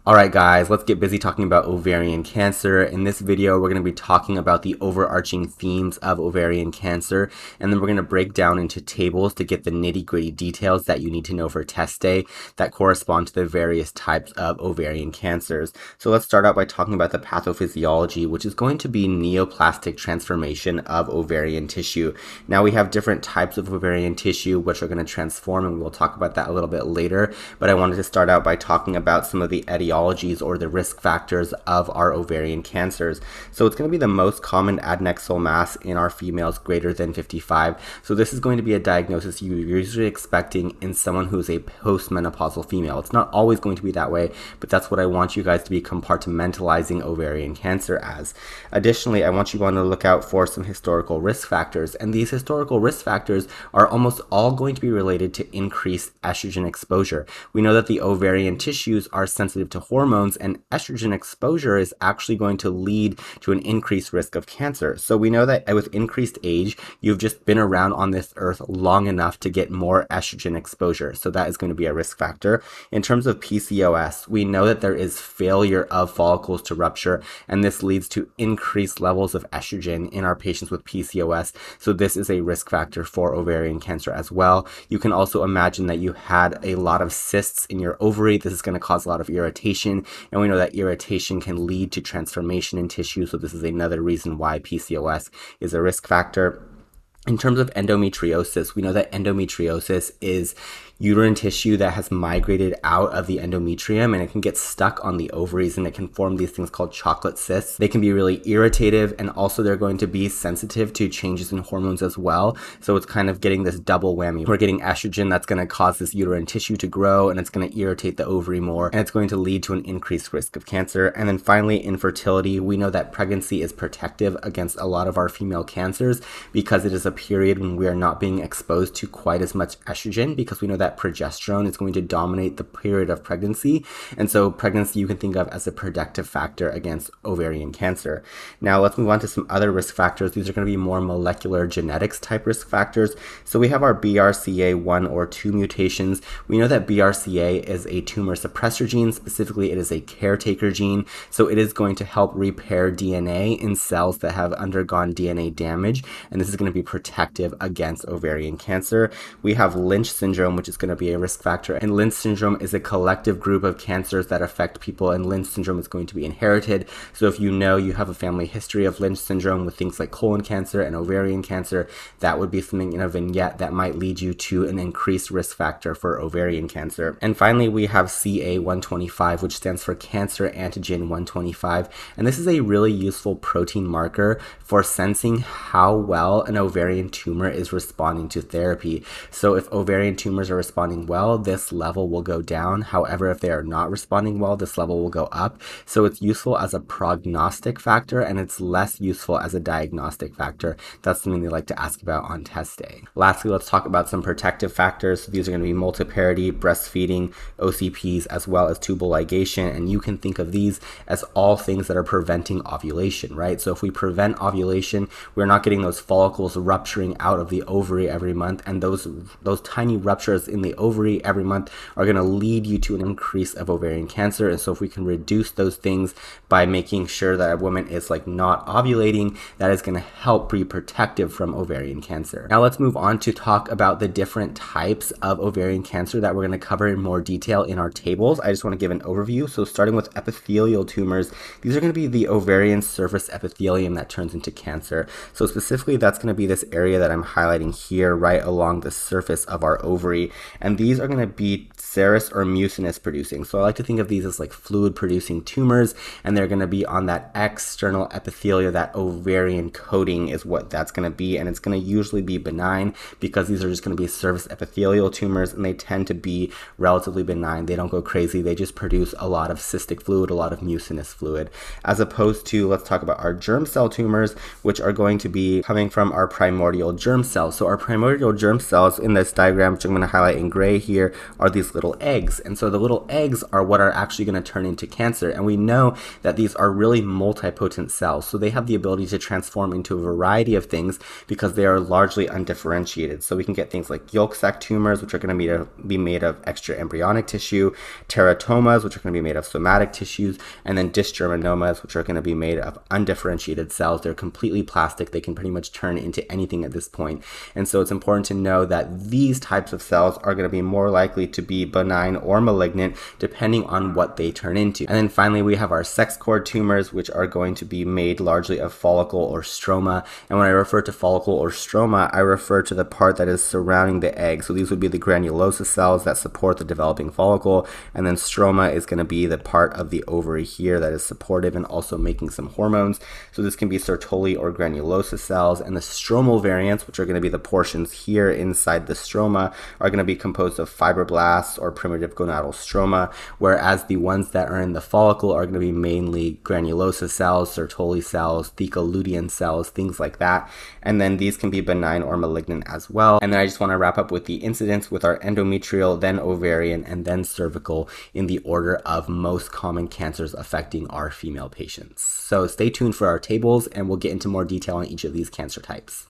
Alright guys, let's get busy talking about ovarian cancer. In this video, we're going to be talking about the overarching themes of ovarian cancer, and then we're going to break down into tables to get the nitty-gritty details that you need to know for test day that correspond to the various types of ovarian cancers. So let's start out by talking about the pathophysiology, which is going to be neoplastic transformation of ovarian tissue. Now we have different types of ovarian tissue which are going to transform, and we'll talk about that a little bit later, but I wanted to start out by talking about some of the etiologies or the risk factors of our ovarian cancers. So it's going to be the most common adnexal mass in our females greater than 55. So this is going to be a diagnosis you're usually expecting in someone who's a postmenopausal female. It's not always going to be that way, but that's what I want you guys to be compartmentalizing ovarian cancer as. Additionally, I want you to look out for some historical risk factors, and these historical risk factors are almost all going to be related to increased estrogen exposure. We know that the ovarian tissues are sensitive to hormones, and estrogen exposure is actually going to lead to an increased risk of cancer. So we know that with increased age, you've just been around on this earth long enough to get more estrogen exposure. So that is going to be a risk factor. In terms of PCOS, we know that there is failure of follicles to rupture, and this leads to increased levels of estrogen in our patients with PCOS. So this is a risk factor for ovarian cancer as well. You can also imagine that you had a lot of cysts in your ovary. This is going to cause a lot of irritation, and we know that irritation can lead to transformation in tissue, so this is another reason why PCOS is a risk factor. In terms of endometriosis, we know that endometriosis is uterine tissue that has migrated out of the endometrium, and it can get stuck on the ovaries, and it can form these things called chocolate cysts. They can be really irritative, and also they're going to be sensitive to changes in hormones as well. So it's kind of getting this double whammy. We're getting estrogen that's going to cause this uterine tissue to grow, and it's going to irritate the ovary more, and it's going to lead to an increased risk of cancer. And then finally, infertility. We know that pregnancy is protective against a lot of our female cancers because it is a period when we are not being exposed to quite as much estrogen, because we know that progesterone is going to dominate the period of pregnancy, and so pregnancy you can think of as a protective factor against ovarian cancer. Now let's move on to some other risk factors. These are going to be more molecular genetics type risk factors. So we have our BRCA1 or 2 mutations. We know that BRCA is a tumor suppressor gene. Specifically, it is a caretaker gene, so it is going to help repair DNA in cells that have undergone DNA damage, and this is going to be protective against ovarian cancer. We have Lynch syndrome, which is going to be a risk factor, and Lynch syndrome is a collective group of cancers that affect people, and Lynch syndrome is going to be inherited. So if you know you have a family history of Lynch syndrome with things like colon cancer and ovarian cancer, that would be something in a vignette that might lead you to an increased risk factor for ovarian cancer. And finally, we have CA125, which stands for cancer antigen 125, and this is a really useful protein marker for sensing how well an ovarian tumor is responding to therapy. So if ovarian tumors are responding well, this level will go down. However, if they are not responding well, this level will go up. So it's useful as a prognostic factor, and it's less useful as a diagnostic factor. That's something they like to ask about on test day. Lastly, let's talk about some protective factors. So these are going to be multiparity, breastfeeding, OCPs, as well as tubal ligation, and you can think of these as all things that are preventing ovulation, right? So if we prevent ovulation, we're not getting those follicles rupturing out of the ovary every month, and those tiny ruptures in the ovary every month are going to lead you to an increase of ovarian cancer. And so if we can reduce those things by making sure that a woman is not ovulating, that is going to help be protective from ovarian cancer. Now let's move on to talk about the different types of ovarian cancer that we're going to cover in more detail in our tables. I just want to give an overview. So starting with epithelial tumors, these are going to be the ovarian surface epithelium that turns into cancer. So specifically, that's going to be this area that I'm highlighting here right along the surface of our ovary, and these are going to be serous or mucinous producing. So I like to think of these as like fluid producing tumors, and they're going to be on that external epithelia. That ovarian coating is what that's going to be, and it's going to usually be benign because these are just going to be surface epithelial tumors, and they tend to be relatively benign. They don't go crazy. They just produce a lot of cystic fluid, a lot of mucinous fluid, as opposed to, let's talk about our germ cell tumors, which are going to be coming from our primordial germ cells. So our primordial germ cells in this diagram, which I'm going to highlight in gray here, are these little eggs. And so the little eggs are what are actually going to turn into cancer. And we know that these are really multipotent cells. So they have the ability to transform into a variety of things because they are largely undifferentiated. So we can get things like yolk sac tumors, which are going to be made of extra embryonic tissue, teratomas, which are going to be made of somatic tissues, and then dysgerminomas, which are going to be made of undifferentiated cells. They're completely plastic. They can pretty much turn into anything at this point. And so it's important to know that these types of cells are going to be more likely to be benign or malignant depending on what they turn into. And then finally, we have our sex cord tumors, which are going to be made largely of follicle or stroma. And when I refer to follicle or stroma, I refer to the part that is surrounding the egg. So these would be the granulosa cells that support the developing follicle, and then stroma is going to be the part of the ovary here that is supportive and also making some hormones. So this can be Sertoli or granulosa cells, and the stromal variants, which are going to be the portions here inside the stroma, are going to be composed of fibroblasts or primitive gonadal stroma, whereas the ones that are in the follicle are going to be mainly granulosa cells, Sertoli cells, theca lutein cells, things like that. And then these can be benign or malignant as well. And then I just want to wrap up with the incidence with our endometrial, then ovarian, and then cervical in the order of most common cancers affecting our female patients. So stay tuned for our tables, and we'll get into more detail on each of these cancer types.